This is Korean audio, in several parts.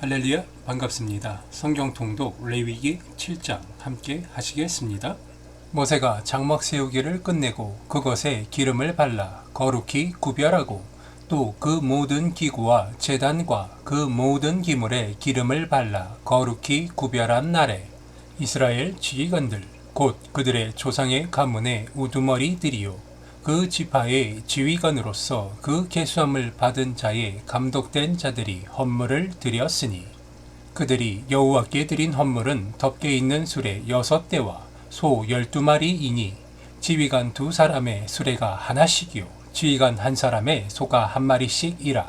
할렐루야, 반갑습니다. 성경 통독 레위기 7장 함께 하시겠습니다. 모세가 장막 세우기를 끝내고 그것에 기름을 발라 거룩히 구별하고 또 그 모든 기구와 제단과 그 모든 기물에 기름을 발라 거룩히 구별한 날에 이스라엘 지휘관들 곧 그들의 조상의 가문의 우두머리들이요 그 지파의 지휘관으로서 그 계수함을 받은 자의 감독된 자들이 헌물을 드렸으니 그들이 여호와께 드린 헌물은 덮개 있는 수레 6대와 소 12마리이니 지휘관 2사람의 수레가 하나씩이요 지휘관 1사람의 소가 1마리씩이라.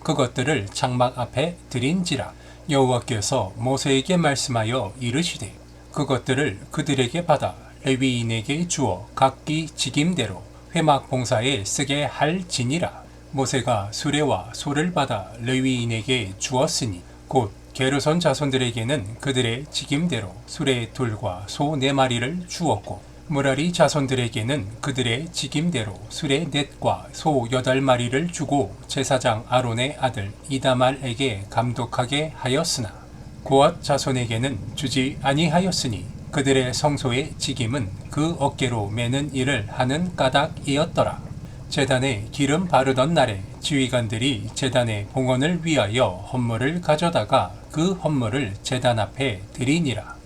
그것들을 장막 앞에 드린지라. 여호와께서 모세에게 말씀하여 이르시되 그것들을 그들에게 받아 레위인에게 주어 각기 직임대로 회막 봉사에 쓰게 할지니라. 모세가 수레와 소를 받아 레위인에게 주었으니 곧 게르손 자손들에게는 그들의 직임대로 수레 2과 소 4마리를 주었고 무라리 자손들에게는 그들의 직임대로 수레 4과 소 8마리를 주고 제사장 아론의 아들 이다말에게 감독하게 하였으나 고앗 자손에게는 주지 아니하였으니 그들의 성소의 직임은 그 어깨로 매는 일을 하는 까닭이었더라. 제단에 기름 바르던 날에 지휘관들이 제단의 봉헌을 위하여 헌물을 가져다가 그 헌물을 제단 앞에 드리니라.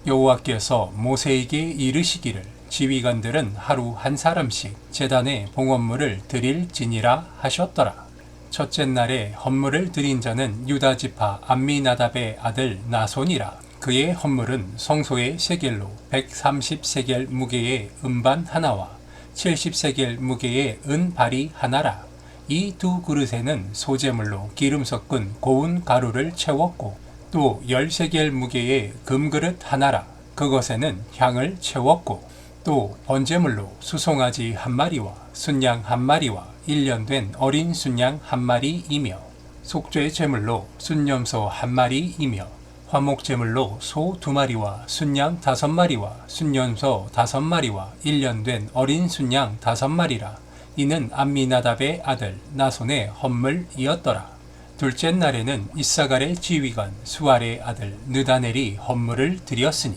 여호와께서 모세에게 이르시기를 지휘관들은 하루 1사람씩 제단에 봉헌물을 드릴지니라 하셨더라. 첫째 날에 헌물을 드린 자는 유다 지파 암미나답의 아들 나손이라. 그의 헌물은 성소의 세겔로 130세겔 무게의 은반 하나와 70세겔 무게의 은발이 하나라. 이 2 그릇에는 소재물로 기름 섞은 고운 가루를 채웠고 또 10세겔 무게의 금그릇 하나라. 그것에는 향을 채웠고 또 번제물로 수송아지 1마리와 순양 1마리와 1년 된 어린 순양 1마리이며 속죄 제물로 순염소 1마리이며 화목제물로 소 2마리와 순양 5마리와 순염소 5마리와 1년 된 어린 순양 5마리라. 이는 암미나답의 아들 나손의 헌물이었더라. 둘째 날에는 이사갈의 지휘관 수알의 아들 느다넬이 헌물을 드렸으니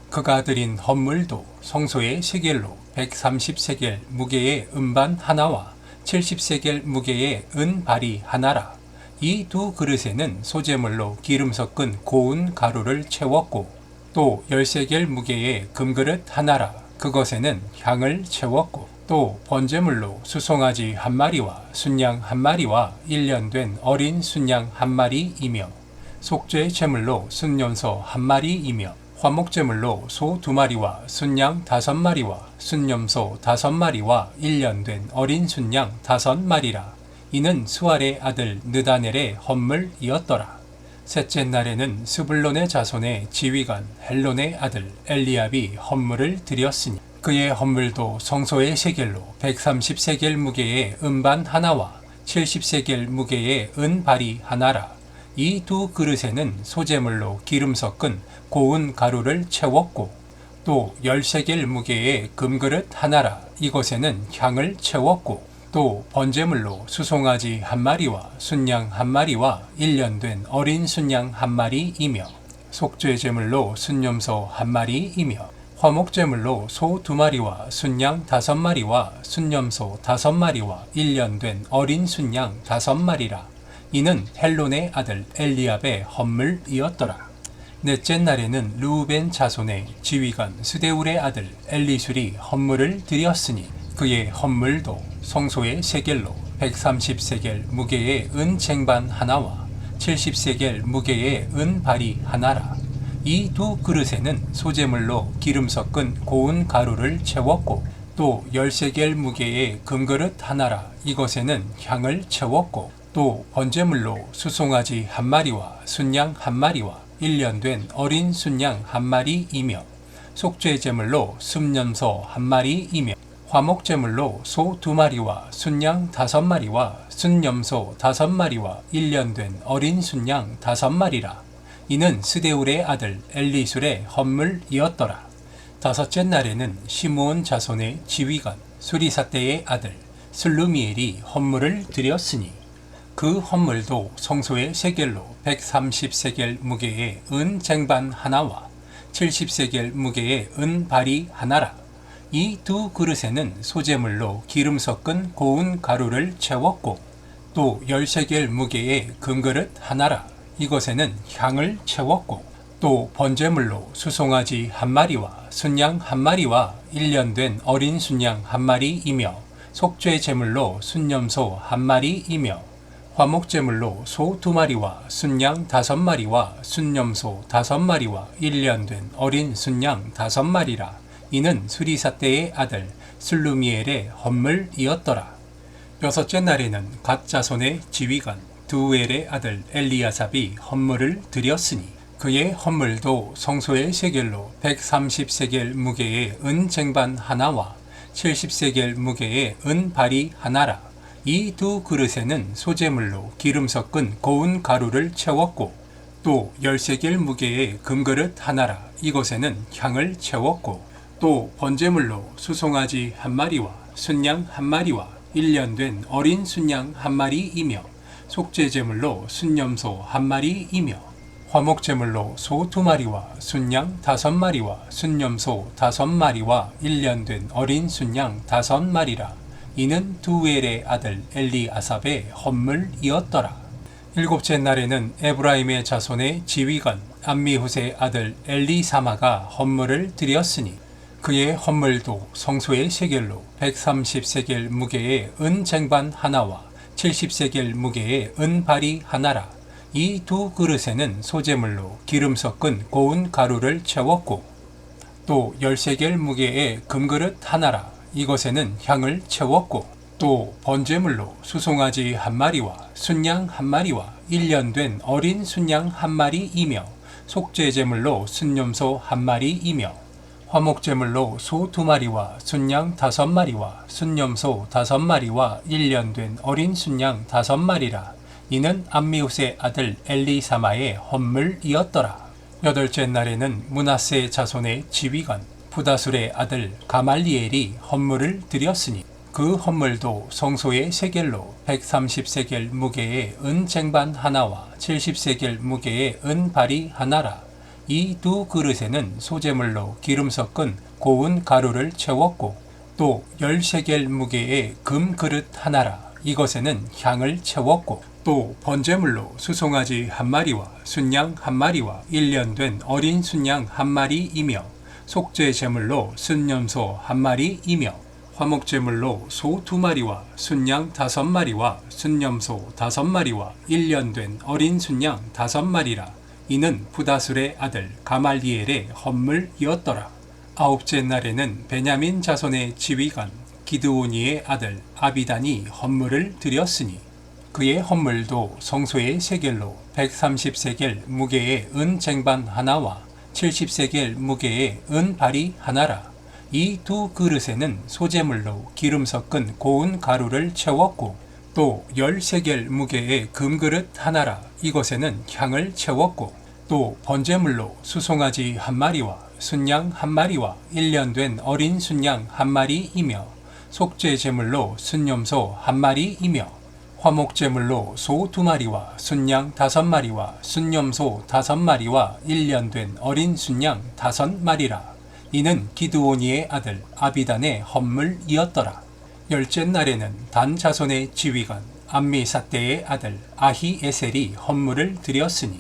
그가 드린 헌물도 성소의 세겔로 130세겔 무게의 은반 하나와 70세겔 무게의 은발이 하나라. 이 2 그릇에는 소재물로 기름 섞은 고운 가루를 채웠고 또 10세겔 무게의 금그릇 하나라. 그것에는 향을 채웠고 또 번제물로 수송아지 1마리와 순양 1마리와 1년 된 어린 순양 1마리이며 속죄 제물로 순염소 1마리이며 화목제물로 소 2마리와 순양 5마리와 순염소 5마리와 1년 된 어린 순양 5마리라. 이는 수알의 아들 느다넬의 헌물이었더라. 셋째 날에는 스불론의 자손의 지휘관 헬론의 아들 엘리압이 헌물을 드렸으니 그의 헌물도 성소의 세겔로 130세겔 무게의 은반 하나와 70세겔 무게의 은발이 하나라. 이 2 그릇에는 소재물로 기름 섞은 고운 가루를 채웠고 또 10세겔 무게의 금그릇 하나라. 이것에는 향을 채웠고 또 번제물로 수송아지 1마리와 순양 1마리와 1년 된 어린 순양 1마리이며 속죄 제물로 순염소 1마리이며 화목제물로 소 2마리와 순양 5마리와 순염소 5마리와 1년 된 어린 순양 5마리라. 이는 헬론의 아들 엘리압의 헌물이었더라. 넷째 날에는 르우벤 자손의 지휘관 스데울의 아들 엘리술이 헌물을 드렸으니 그의 헌물도 성소의 세겔로 130세겔 무게의 은쟁반 하나와 70세겔 무게의 은발이 하나라. 이 2 그릇에는 소재물로 기름 섞은 고운 가루를 채웠고 또 10세겔 무게의 금그릇 하나라. 이것에는 향을 채웠고 또 번제물로 수송아지 1마리와 순양 1마리와 1년 된 어린 순양 1마리이며 속죄 제물로 순염소 1마리이며 화목제물로 소 2마리와 순양 5마리와 순염소 5마리와 1년 된 어린 순양 5마리라. 이는 스데울의 아들 엘리술의 헌물이었더라. 다섯째 날에는 시므온 자손의 지휘관 수리사대의 아들 슬루미엘이 헌물을 드렸으니 그 헌물도 성소의 세겔로 130세겔 무게의 은 쟁반 하나와 70세겔 무게의 은 바리 하나라. 이 두 그릇에는 소재물로 기름 섞은 고운 가루를 채웠고 또 10세겔 무게의 금그릇 하나라. 이것에는 향을 채웠고 또 번제물로 수송아지 한 마리와 순양 한 마리와 1년 된 어린 순양 한 마리이며 속죄 제물로 순염소 한 마리이며 화목제물로 소 2마리와 순양 5마리와 순염소 5마리와 1년 된 어린 순양 5마리라. 이는 수리사 때의 아들 슬루미엘의 헌물이었더라. 여섯째 날에는 갓 자손의 지휘관 두엘의 아들 엘리아삽이 헌물을 드렸으니 그의 헌물도 성소의 세겔로 130세겔 무게의 은 쟁반 하나와 70세겔 무게의 은 바리 하나라. 이 두 그릇에는 소재물로 기름 섞은 고운 가루를 채웠고 또 10세겔 무게의 금그릇 하나라. 이것에는 향을 채웠고 또 번제물로 수송아지 한 마리와 순양 한 마리와 1년 된 어린 순양 한 마리이며 속죄제물로 순염소 한 마리이며 화목제물로 소 2마리와 순양 5마리와 순염소 5마리와 1년 된 어린 순양 5마리라. 이는 두엘의 아들 엘리아삽의 헌물이었더라. 일곱째 날에는 에브라임의 자손의 지휘관 암미훗의 아들 엘리사마가 헌물을 드렸으니 그의 헌물도 성소의 세겔로 130세겔 무게의 은 쟁반 하나와 70세겔 무게의 은 바리 하나라. 이 두 그릇에는 소재물로 기름 섞은 고운 가루를 채웠고 또 10세겔 무게의 금그릇 하나라. 이것에는 향을 채웠고 또 번제물로 수송아지 한 마리와 순양 한 마리와 1년 된 어린 순양 한 마리이며 속죄제물로 순염소 한 마리이며 화목제물로 소 2마리와 순양 5마리와 순염소 5마리와 1년 된 어린 순양 5마리라. 이는 암미훗의 아들 엘리사마의 헌물이었더라. 여덟째 날에는 므낫세 자손의 지휘관 부다술의 아들 가말리엘이 헌물을 드렸으니 그 헌물도 성소의 세겔로 130세겔 무게의 은 쟁반 하나와 70세겔 무게의 은 바리 하나라. 이 두 그릇에는 소재물로 기름 섞은 고운 가루를 채웠고 또 10세겔 무게의 금 그릇 하나라. 이것에는 향을 채웠고 또 번제물로 수송아지 한 마리와 순양 한 마리와 1년 된 어린 순양 한 마리이며 속죄 제물로 순염소 한 마리이며 화목제물로 소 2마리와 순양 5마리와 순염소 5마리와 1년 된 어린 순양 5마리라. 이는 부다술의 아들 가말리엘의 헌물이었더라. 아홉째 날에는 베냐민 자손의 지휘관 기드오니의 아들 아비단이 헌물을 드렸으니 그의 헌물도 성소의 세겔로 130세겔 무게의 은 쟁반 하나와 70세겔 무게의 은 바리 하나라. 이 두 그릇에는 소재물로 기름 섞은 고운 가루를 채웠고 또 10세겔 무게의 금그릇 하나라. 이것에는 향을 채웠고 또 번제물로 수송아지 한 마리와 순양 한 마리와 1년 된 어린 순양 한 마리이며 속죄 제물로 순염소 한 마리이며 화목제물로 소 2마리와 순양 5마리와 순염소 5마리와 1년 된 어린 순양 5마리라. 이는 기드오니의 아들 아비단의 헌물이었더라. 열째 날에는 단 자손의 지휘관 암미사대의 아들 아히에셀이 헌물을 드렸으니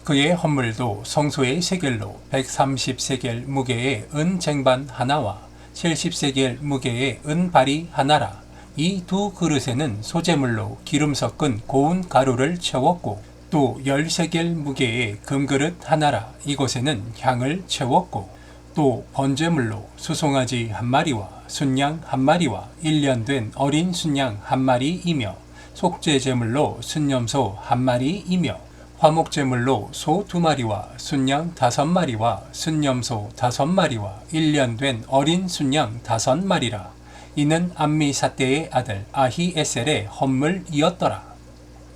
그의 헌물도 성소의 세겔로 130세겔 무게의 은 쟁반 하나와 70세겔 무게의 은 바리 하나라. 이 두 그릇에는 소재물로 기름 섞은 고운 가루를 채웠고 또 10세겔 무게의 금그릇 하나라. 이곳에는 향을 채웠고 또 번제물로 수송아지 한 마리와 순양 한 마리와 1년 된 어린 순양 한 마리이며 속죄 제물로 순염소 한 마리이며 화목제물로 소 2마리와 순양 5마리와 순염소 5마리와 1년 된 어린 순양 5마리라. 이는 암미사대의 아들 아히에셀의 헌물이었더라.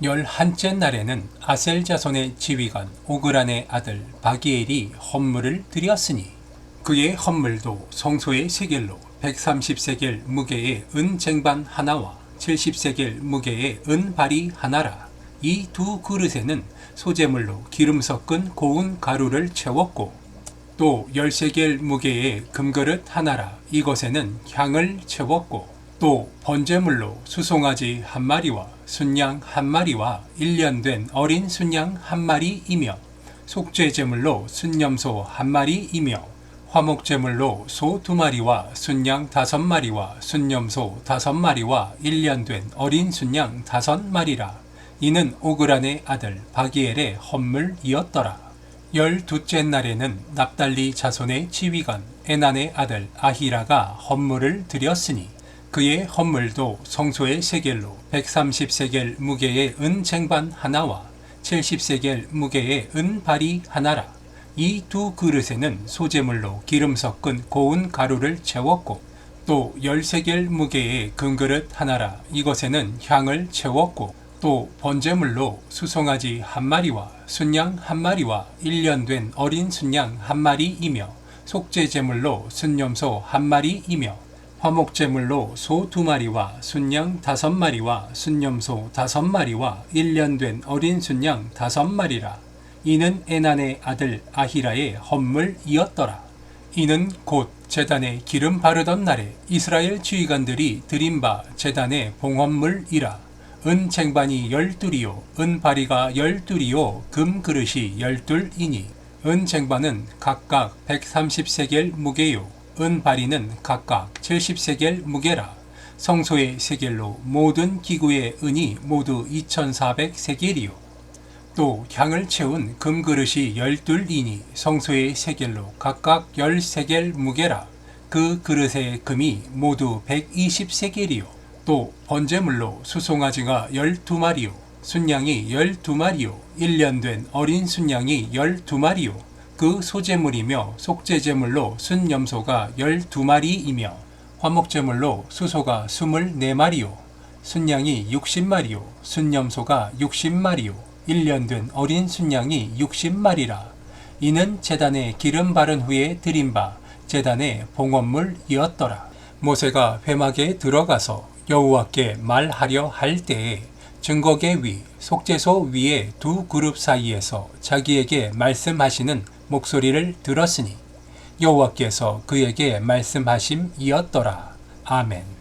11째 날에는 아셀 자손의 지휘관 오그란의 아들 바기엘이 헌물을 드렸으니 그의 헌물도 성소의 세겔로 130세겔 무게의 은 쟁반 하나와 70세겔 무게의 은 바리 하나라. 이 두 그릇에는 소재물로 기름 섞은 고운 가루를 채웠고 또 13개의 무게의 금그릇 하나라 이것에는 향을 채웠고 또 번제물로 수송아지 한 마리와 순양 한 마리와 1년 된 어린 순양 한 마리이며 속죄제물로 순염소 한 마리이며 화목제물로 소 2마리와 순양 5마리와 순염소 5마리와 1년 된 어린 순양 5마리라. 이는 오그란의 아들 바기엘의 헌물이었더라. 12째 날에는 납달리 자손의 지휘관 에난의 아들 아히라가 헌물을 드렸으니 그의 헌물도 성소의 세겔로 130세겔 무게의 은 쟁반 하나와 70세겔 무게의 은 발이 하나라. 이 두 그릇에는 소재물로 기름 섞은 고운 가루를 채웠고 또 13개의 무게의 금그릇 하나라 이것에는 향을 채웠고 또 번제물로 수송아지 한 마리와 순양 한 마리와 1년 된 어린 순양 한 마리이며 속죄제물로 순염소 한 마리이며 화목제물로 소 2마리와 순양 5마리와 순염소 5마리와 1년 된 어린 순양 5마리라. 이는 에난의 아들 아히라의 헌물이었더라. 이는 곧 제단에 기름 바르던 날에 이스라엘 지휘관들이 드린 바 제단의 봉헌물이라. 은 쟁반이 12이요 은 바리가 12이요 금 그릇이 12이니 은 쟁반은 각각 130세겔 무게요 은 바리는 각각 70세겔 무게라. 성소의 세겔로 모든 기구의 은이 모두 2400세겔이요 또 향을 채운 금그릇이 12이니 성소의 세겔로 각각 10세겔 무게라. 그 그릇의 금이 모두 120세겔이요 또 번제물로 수송아지가 12마리요 순양이 12마리요 1년 된 어린 순양이 12마리요 그 소제물이며 속죄제물로 순염소가 12마리이며 화목제물로 수소가 24마리요 순양이 60마리요 순염소가 60마리요 1년 된 어린 순양이 60마리라. 이는 제단에 기름 바른 후에 드린 바 제단의 봉헌물이었더라. 모세가 회막에 들어가서 여호와께 말하려 할 때에 증거계 위 속죄소 위의 두 그룹 사이에서 자기에게 말씀하시는 목소리를 들었으니 여호와께서 그에게 말씀하심이었더라. 아멘.